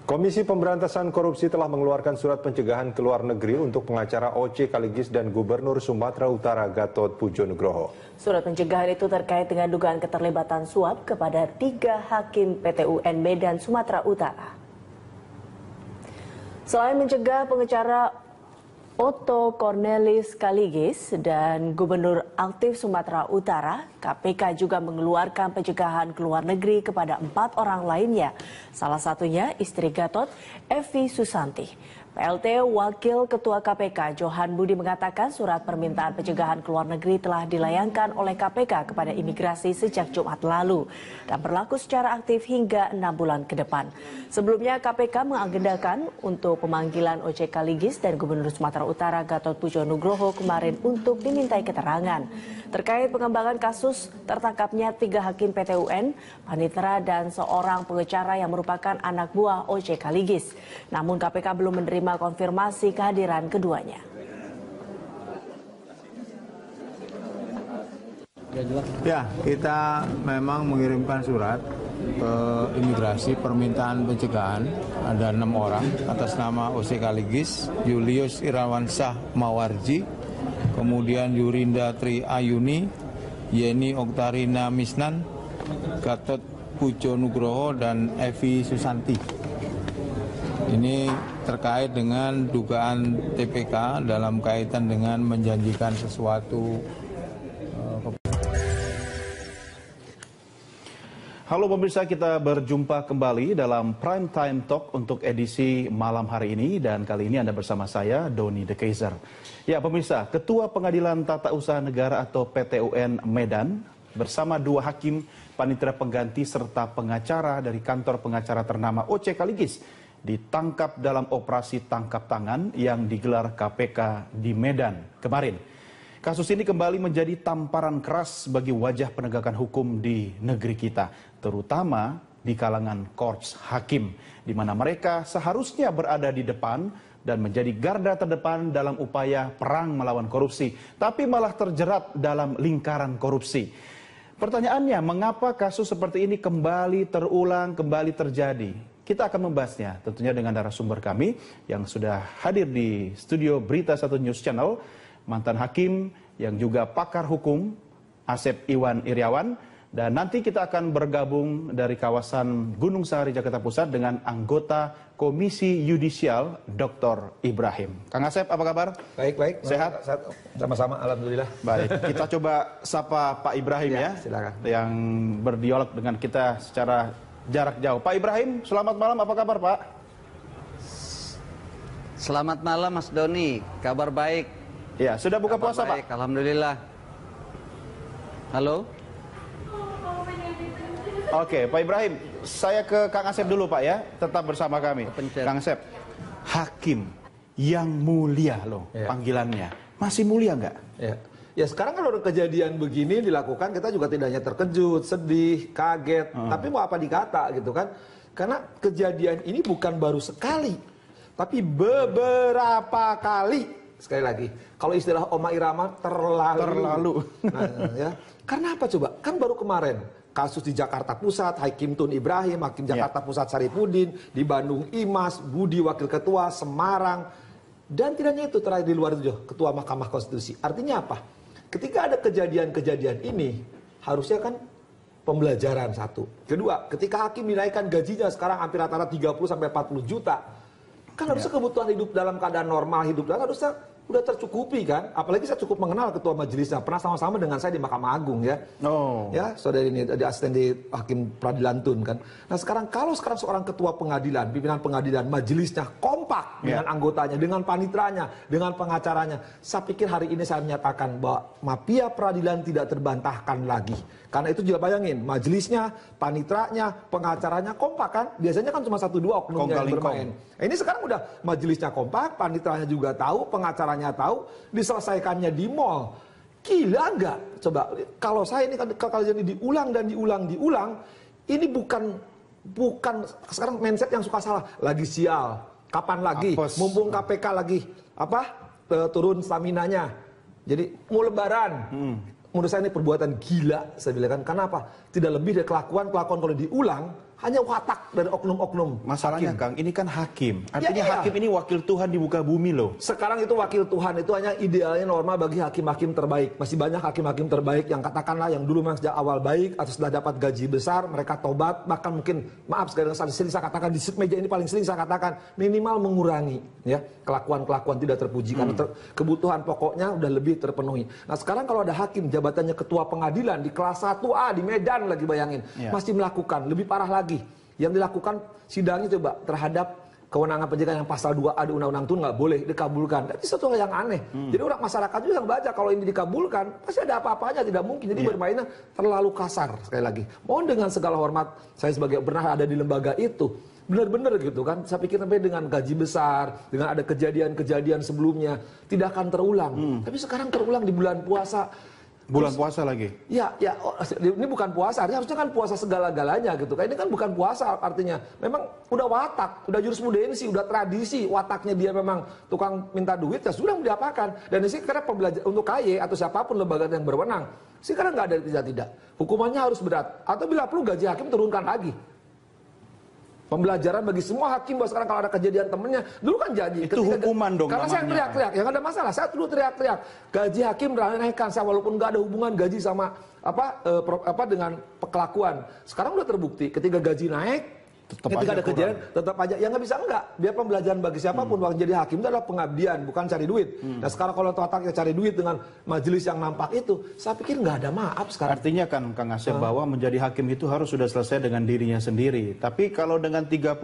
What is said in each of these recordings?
Komisi Pemberantasan Korupsi telah mengeluarkan surat pencegahan ke luar negeri untuk pengacara OC Kaligis dan Gubernur Sumatera Utara Gatot Pujo Nugroho. Surat pencegahan itu terkait dengan dugaan keterlibatan suap kepada 3 hakim PT UN Medan Sumatera Utara. Selain mencegah pengacara Otto Cornelis Kaligis dan Gubernur aktif Sumatera Utara, KPK juga mengeluarkan pencegahan ke luar negeri kepada 4 orang lainnya. Salah satunya istri Gatot, Evi Susanti. PLT Wakil Ketua KPK Johan Budi mengatakan surat permintaan pencegahan ke luar negeri telah dilayangkan oleh KPK kepada imigrasi sejak Jumat lalu dan berlaku secara aktif hingga 6 bulan ke depan. Sebelumnya KPK mengagendakan untuk pemanggilan OC Kaligis dan Gubernur Sumatera Utara Gatot Pujo Nugroho kemarin untuk dimintai keterangan terkait pengembangan kasus tertangkapnya 3 hakim PT UN, panitera dan seorang pengacara yang merupakan anak buah OC Kaligis. Namun KPK belum menerima konfirmasi kehadiran keduanya. Ya, kita memang mengirimkan surat ke imigrasi permintaan pencegahan. Ada 6 orang atas nama OC Kaligis, Julius Irawansyah Mawarji, kemudian Yurinda Tri Ayuni, Yeni Oktarina Misnan, Gatot Pujo Nugroho, dan Evi Susanti. Ini terkait dengan dugaan TPK dalam kaitan dengan menjanjikan sesuatu. Halo pemirsa, kita berjumpa kembali dalam Prime Time Talk untuk edisi malam hari ini, dan kali ini Anda bersama saya, Doni De Keizer. Ya pemirsa, Ketua Pengadilan Tata Usaha Negara atau PT UN Medan bersama 2 hakim, panitera pengganti serta pengacara dari kantor pengacara ternama OC Kaligis ditangkap dalam operasi tangkap tangan yang digelar KPK di Medan kemarin. Kasus ini kembali menjadi tamparan keras bagi wajah penegakan hukum di negeri kita, terutama di kalangan korps hakim, di mana mereka seharusnya berada di depan dan menjadi garda terdepan dalam upaya perang melawan korupsi, tapi malah terjerat dalam lingkaran korupsi. Pertanyaannya, mengapa kasus seperti ini kembali terulang, kembali terjadi? Kita akan membahasnya tentunya dengan narasumber kami yang sudah hadir di studio Berita 1 News Channel, mantan hakim yang juga pakar hukum, Asep Iwan Iriawan. Dan nanti kita akan bergabung dari kawasan Gunung Sahari, Jakarta Pusat dengan anggota Komisi Yudisial, Dr. Ibrahim. Kang Asep, apa kabar? Baik. Sehat? Sama-sama, alhamdulillah. Baik, kita coba sapa Pak Ibrahim ya, silakan. Yang berdialog dengan kita secara jarak jauh. Pak Ibrahim, selamat malam, apa kabar Pak? Selamat malam Mas Doni, kabar baik. Ya, sudah buka Kabar puasa baik, Pak? alhamdulillah. Halo? Oke, Pak Ibrahim, saya ke Kang Asep dulu Pak ya, tetap bersama kami. Kang Asep, hakim yang mulia loh panggilannya, masih mulia nggak? Ya sekarang kalau kejadian begini dilakukan, kita juga tidak hanya terkejut, sedih, kaget, tapi mau apa dikata gitu kan? Karena kejadian ini bukan baru sekali, tapi beberapa kali. Sekali lagi, kalau istilah Oma Irama, terlalu. Nah, ya. Karena apa coba? Kan baru kemarin kasus di Jakarta Pusat, Hakim Tun Ibrahim, Hakim Jakarta Pusat Saripudin, di Bandung Imas, Budi Wakil Ketua, Semarang, dan tidak hanya itu, terakhir di luar itu Ketua Mahkamah Konstitusi. Artinya apa? Ketika ada kejadian-kejadian ini, harusnya kan pembelajaran satu. Kedua, ketika hakim dinaikkan gajinya sekarang hampir rata-rata 30-40 juta, kan harusnya kebutuhan hidup dalam keadaan normal, hidup dalam harusnya udah tercukupi kan. Apalagi saya cukup mengenal ketua majelisnya, pernah sama-sama dengan saya di Mahkamah Agung ya. Ya, saudara ini di asisten di Hakim Peradilan Tun kan. Nah sekarang kalau seorang ketua pengadilan, pimpinan pengadilan, majelisnya kompak dengan anggotanya, dengan panitranya, dengan pengacaranya, saya pikir hari ini saya menyatakan bahwa mafia peradilan tidak terbantahkan lagi. Karena itu juga bayangin, majelisnya, panitranya, pengacaranya kompak kan. Biasanya kan cuma 1-2 oknumnya yang bermain. Nah, ini sekarang udah majelisnya kompak, panitranya juga tahu, pengacaranya tahu, diselesaikannya di mall. Gila nggak? Coba, kalau saya ini kalau ini diulang dan diulang, ini bukan sekarang mindset yang suka salah. Lagi sial, kapan lagi? Mumpung KPK lagi turun staminanya. Jadi mau lebaran. Menurut saya ini perbuatan gila, saya bilang kan. Karena apa? Tidak lebih dari kelakuan kalau diulang hanya watak dari oknum-oknum. Masalahnya hakim. Kang, ini kan hakim. Artinya iya. hakim ini wakil Tuhan di muka bumi loh. Sekarang itu wakil Tuhan itu hanya idealnya norma bagi hakim-hakim terbaik. Masih banyak hakim-hakim terbaik yang katakanlah yang dulu memang sejak awal baik atau setelah dapat gaji besar mereka tobat, bahkan mungkin maaf sekali sering saya katakan di meja ini paling sering saya katakan minimal mengurangi ya kelakuan-kelakuan tidak terpuji karena kebutuhan pokoknya udah lebih terpenuhi. Nah sekarang kalau ada hakim jabatannya ketua pengadilan di kelas 1A di Medan lagi bayangin masih melakukan lebih parah lagi yang dilakukan sidangnya coba terhadap kewenangan pencegahan yang pasal 2A di undang-undang itu nggak boleh dikabulkan. Itu satu hal yang aneh. Jadi orang masyarakat juga yang baca kalau ini dikabulkan pasti ada apa-apanya tidak mungkin. Jadi bermainnya terlalu kasar sekali lagi. Mohon dengan segala hormat saya sebagai pernah ada di lembaga itu benar-benar gitu kan. Saya pikir sampai dengan gaji besar, dengan ada kejadian-kejadian sebelumnya tidak akan terulang. Tapi sekarang terulang di bulan puasa. Bulan puasa lagi. Ya, ini bukan puasa, artinya harusnya kan puasa segala-galanya gitu. Ini kan bukan puasa artinya. Memang udah watak, udah jurisprudensi, udah tradisi, wataknya dia memang tukang minta duit, ya sudah mau diapakan. Dan ini karena pembelajar untuk KY atau siapapun lembaga yang berwenang, sekarang nggak ada tidak. Hukumannya harus berat. Atau bila perlu gaji hakim turunkan lagi. Pembelajaran bagi semua hakim bahwa sekarang kalau ada kejadian temennya dulu kan janji itu hukuman dong karena saya teriak-teriak ya nggak ada masalah saya dulu teriak-teriak gaji hakim naikkan saya walaupun nggak ada hubungan gaji sama dengan kelakuan sekarang udah terbukti ketika gaji naik ketika ada kejadian tetap aja ya nggak bisa enggak biar pembelajaran bagi siapapun waktu jadi hakim itu adalah pengabdian bukan cari duit. Nah sekarang kalau otaknya cari duit dengan majelis yang nampak itu saya pikir nggak ada maaf sekarang. Artinya kan Kang Asep bahwa menjadi hakim itu harus sudah selesai dengan dirinya sendiri. Tapi kalau dengan 30-40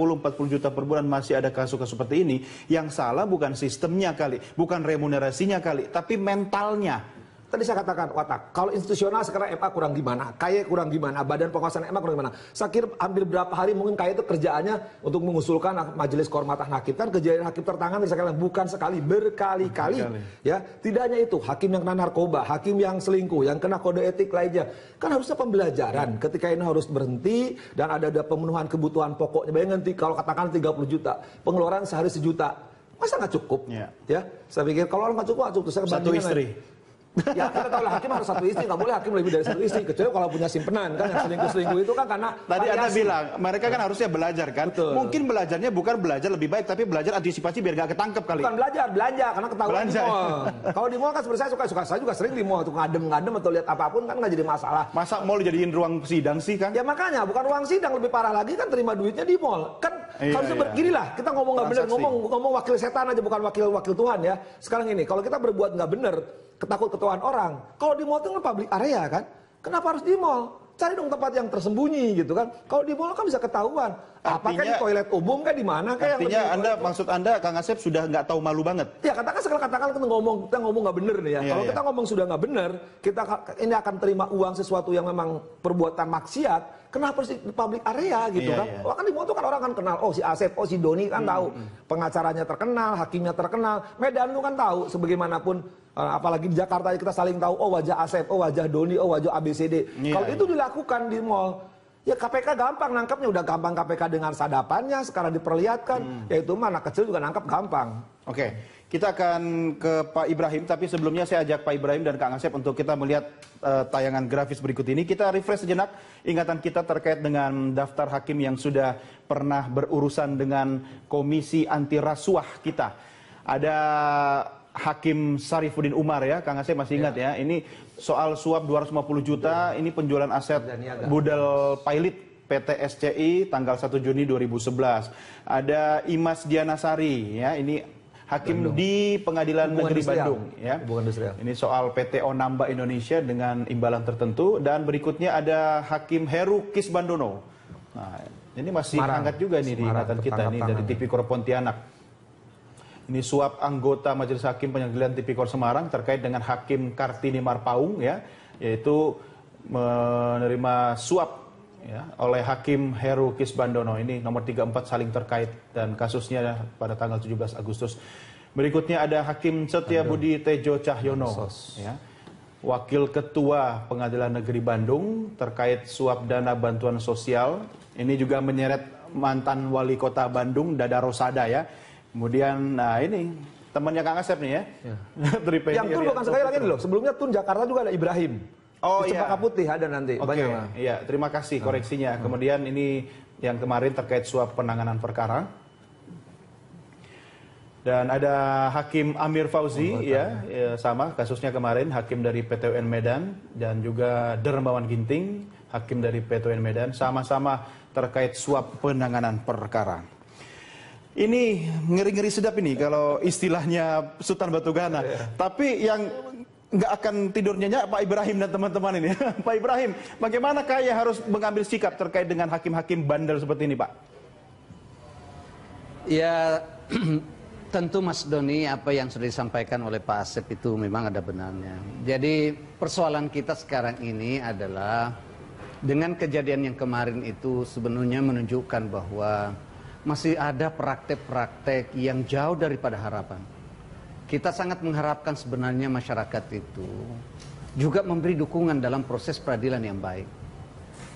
juta per bulan masih ada kasus-kasus seperti ini, yang salah bukan sistemnya kali, bukan remunerasinya kali, tapi mentalnya. Tadi saya katakan watak. Kalau institusional sekarang MA kurang gimana, KY kurang gimana, Badan Pengawasan MA kurang gimana. Saya kira hampir berapa hari mungkin KY itu kerjaannya untuk mengusulkan Majelis Kehormatan Hakim. Kan kejadian hakim tertangan sekali bukan sekali, berkali-kali. Ya, tidak hanya itu, hakim yang kena narkoba, hakim yang selingkuh, yang kena kode etik lainnya. Kan harusnya pembelajaran. Ketika ini harus berhenti dan ada pemenuhan kebutuhan pokoknya. Bayangin kalau katakan 30 juta, pengeluaran sehari 1 juta. Masa nggak cukup? Ya, saya pikir kalau nggak cukup, Saya satu istri. Ya kita tahu lah hakim harus 1 istri, nggak boleh hakim lebih dari 1 istri kecuali kalau punya simpenan kan yang selingkuh itu kan karena tadi Anda bilang mereka kan harusnya belajar kan. Betul. Mungkin belajarnya bukan belajar lebih baik tapi belajar antisipasi biar gak ketangkep kali. Bukan belanja karena ketahuan di mall. Kalau di mall kan sebenarnya saya juga sering di mall tuh ngadem atau lihat apapun kan nggak jadi masalah. Masa mall dijadiin ruang sidang sih kan? Ya makanya bukan ruang sidang, lebih parah lagi kan terima duitnya di mall kan. Harusnya beginilah kita ngomong nggak benar, ngomong wakil setan aja bukan wakil Tuhan ya. Sekarang ini kalau kita berbuat nggak benar ketakut-ketahuan orang. Kalau di mall itu kan public area kan. Kenapa harus di mall? Cari dong tempat yang tersembunyi gitu kan. Kalau di mall kan bisa ketahuan. Apakah di toilet umum kan di mana kayak artinya maksud Anda Kang Asep sudah nggak tahu malu banget. Ya katakan kita ngomong nggak benar nih ya. Kalau kita ngomong sudah nggak benar, kita ini akan terima uang sesuatu yang memang perbuatan maksiat. Kenapa sih di public area gitu kan? Wah kan di mall itu kan orang kan kenal. Oh si Asep, oh si Doni kan tahu. Pengacaranya terkenal, hakimnya terkenal. Medan itu kan tahu sebagaimanapun. Apalagi di Jakarta kita saling tahu. Oh wajah Asep, oh wajah Doni, oh wajah ABCD. Kalau itu dilakukan di mall. Ya KPK gampang nangkapnya, udah gampang KPK dengan sadapannya, sekarang diperlihatkan, yaitu anak kecil juga nangkap gampang. Oke, kita akan ke Pak Ibrahim, tapi sebelumnya saya ajak Pak Ibrahim dan Kang Asep untuk kita melihat tayangan grafis berikut ini. Kita refresh sejenak ingatan kita terkait dengan daftar hakim yang sudah pernah berurusan dengan Komisi Anti Rasuah kita. Ada Hakim Sarifuddin Umar ya, Kang Asep masih ingat ya. Ini soal suap 250 juta, ini penjualan aset Budel Pilot PT SCI tanggal 1 Juni 2011. Ada Imas Dianasari ya, ini hakim di Pengadilan Negeri Bandung ya. Ini soal PT Onamba Indonesia dengan imbalan tertentu, dan berikutnya ada Hakim Heru Kisbandono. Nah, ini masih hangat juga nih di ingatan kita nih dari Tipikor Pontianak. Ini suap anggota Majelis Hakim Pengadilan Tipikor Semarang terkait dengan Hakim Kartini Marpaung ya, yaitu menerima suap ya oleh Hakim Heru Kisbandono. Ini nomor 34 saling terkait dan kasusnya pada tanggal 17 Agustus. Berikutnya ada Hakim Setia Budi Tejo Cahyono ya, Wakil Ketua Pengadilan Negeri Bandung terkait suap dana bantuan sosial. Ini juga menyeret mantan Wali Kota Bandung Dada Rosada ya. Kemudian, nah ini temannya Kang Asep nih ya. Yang Tun bukan sekali lagi loh. Sebelumnya Tun Jakarta juga ada Ibrahim. Oh iya. Cempaka Putih ada nanti. Oke, iya. Terima kasih koreksinya. Kemudian ini yang kemarin terkait suap penanganan perkara. Dan ada Hakim Amir Fauzi, sama kasusnya kemarin, hakim dari PT UN Medan, dan juga Dermawan Ginting, hakim dari PT UN Medan, sama-sama terkait suap penanganan perkara. Ini ngeri-ngeri sedap ini kalau istilahnya Sultan Batugana. Tapi yang nggak akan tidur nyenyak Pak Ibrahim dan teman-teman ini. Pak Ibrahim, bagaimana Kaya harus mengambil sikap terkait dengan hakim-hakim bandel seperti ini, Pak? Ya, tentu Mas Doni, apa yang sudah disampaikan oleh Pak Asep itu memang ada benarnya. Jadi persoalan kita sekarang ini adalah dengan kejadian yang kemarin itu sebenarnya menunjukkan bahwa masih ada praktek-praktek yang jauh daripada harapan. Kita sangat mengharapkan sebenarnya masyarakat itu juga memberi dukungan dalam proses peradilan yang baik.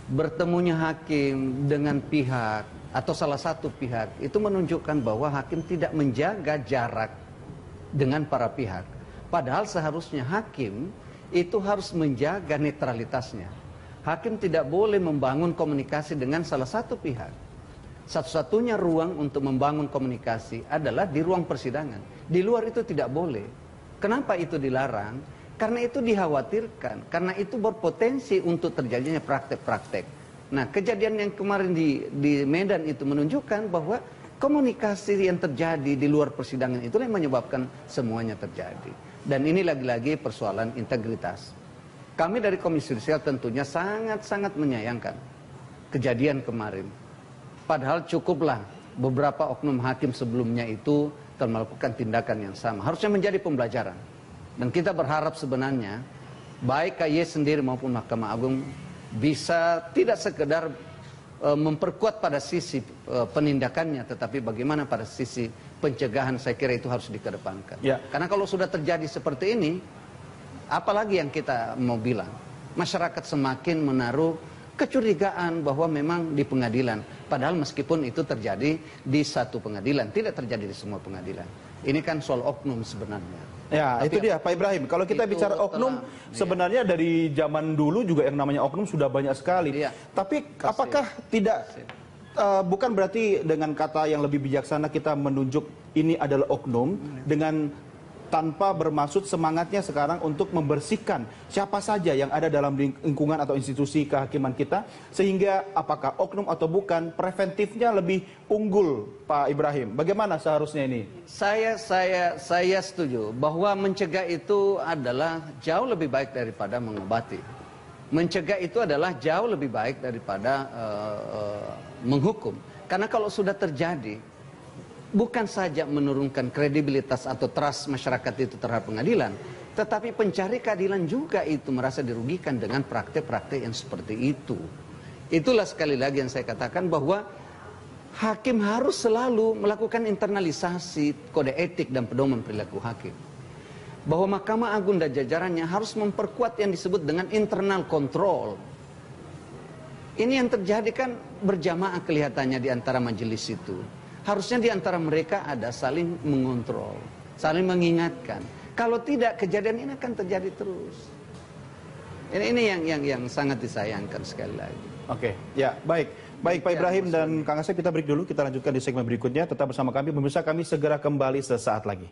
Bertemunya hakim dengan pihak atau salah satu pihak itu menunjukkan bahwa hakim tidak menjaga jarak dengan para pihak. Padahal seharusnya hakim itu harus menjaga netralitasnya. Hakim tidak boleh membangun komunikasi dengan salah satu pihak. Satu-satunya ruang untuk membangun komunikasi adalah di ruang persidangan. Di luar itu tidak boleh. Kenapa itu dilarang? Karena itu dikhawatirkan. Karena itu berpotensi untuk terjadinya praktek-praktek. Nah, kejadian yang kemarin di Medan itu menunjukkan bahwa komunikasi yang terjadi di luar persidangan itulah yang menyebabkan semuanya terjadi. Dan ini lagi-lagi persoalan integritas. Kami dari Komisi Yudisial tentunya sangat-sangat menyayangkan kejadian kemarin. Padahal cukuplah beberapa oknum hakim sebelumnya itu melakukan tindakan yang sama. Harusnya menjadi pembelajaran. Dan kita berharap sebenarnya baik KY sendiri maupun Mahkamah Agung bisa tidak sekedar memperkuat pada sisi penindakannya, tetapi bagaimana pada sisi pencegahan, saya kira itu harus dikedepankan. Ya. Karena kalau sudah terjadi seperti ini, apalagi yang kita mau bilang, masyarakat semakin menaruh kecurigaan bahwa memang di pengadilan. Padahal meskipun itu terjadi di satu pengadilan, tidak terjadi di semua pengadilan. Ini kan soal oknum sebenarnya. Ya, tapi itu dia Pak Ibrahim. Kalau kita bicara oknum, sebenarnya dari zaman dulu juga yang namanya oknum sudah banyak sekali. Iya. Tapi apakah tidak, bukan berarti dengan kata yang lebih bijaksana kita menunjuk ini adalah oknum, dengan tanpa bermaksud semangatnya sekarang untuk membersihkan siapa saja yang ada dalam lingkungan atau institusi kehakiman kita, sehingga apakah oknum atau bukan, preventifnya lebih unggul, Pak Ibrahim. Bagaimana seharusnya ini? Saya setuju bahwa mencegah itu adalah jauh lebih baik daripada mengobati. Mencegah itu adalah jauh lebih baik daripada menghukum. Karena kalau sudah terjadi, bukan saja menurunkan kredibilitas atau trust masyarakat itu terhadap pengadilan, tetapi pencari keadilan juga itu merasa dirugikan dengan praktek-praktek yang seperti itu. Itulah sekali lagi yang saya katakan bahwa hakim harus selalu melakukan internalisasi kode etik dan pedoman perilaku hakim. Bahwa Mahkamah Agung dan jajarannya harus memperkuat yang disebut dengan internal control. Ini yang terjadi kan berjamaah kelihatannya di antara majelis itu. Harusnya di antara mereka ada saling mengontrol, saling mengingatkan. Kalau tidak, kejadian ini akan terjadi terus. Ini yang sangat disayangkan sekali lagi. Oke, ya baik. Baik Pak Ibrahim dan Kang Asep, kita break dulu. Kita lanjutkan di segmen berikutnya. Tetap bersama kami. Pemirsa, kami segera kembali sesaat lagi.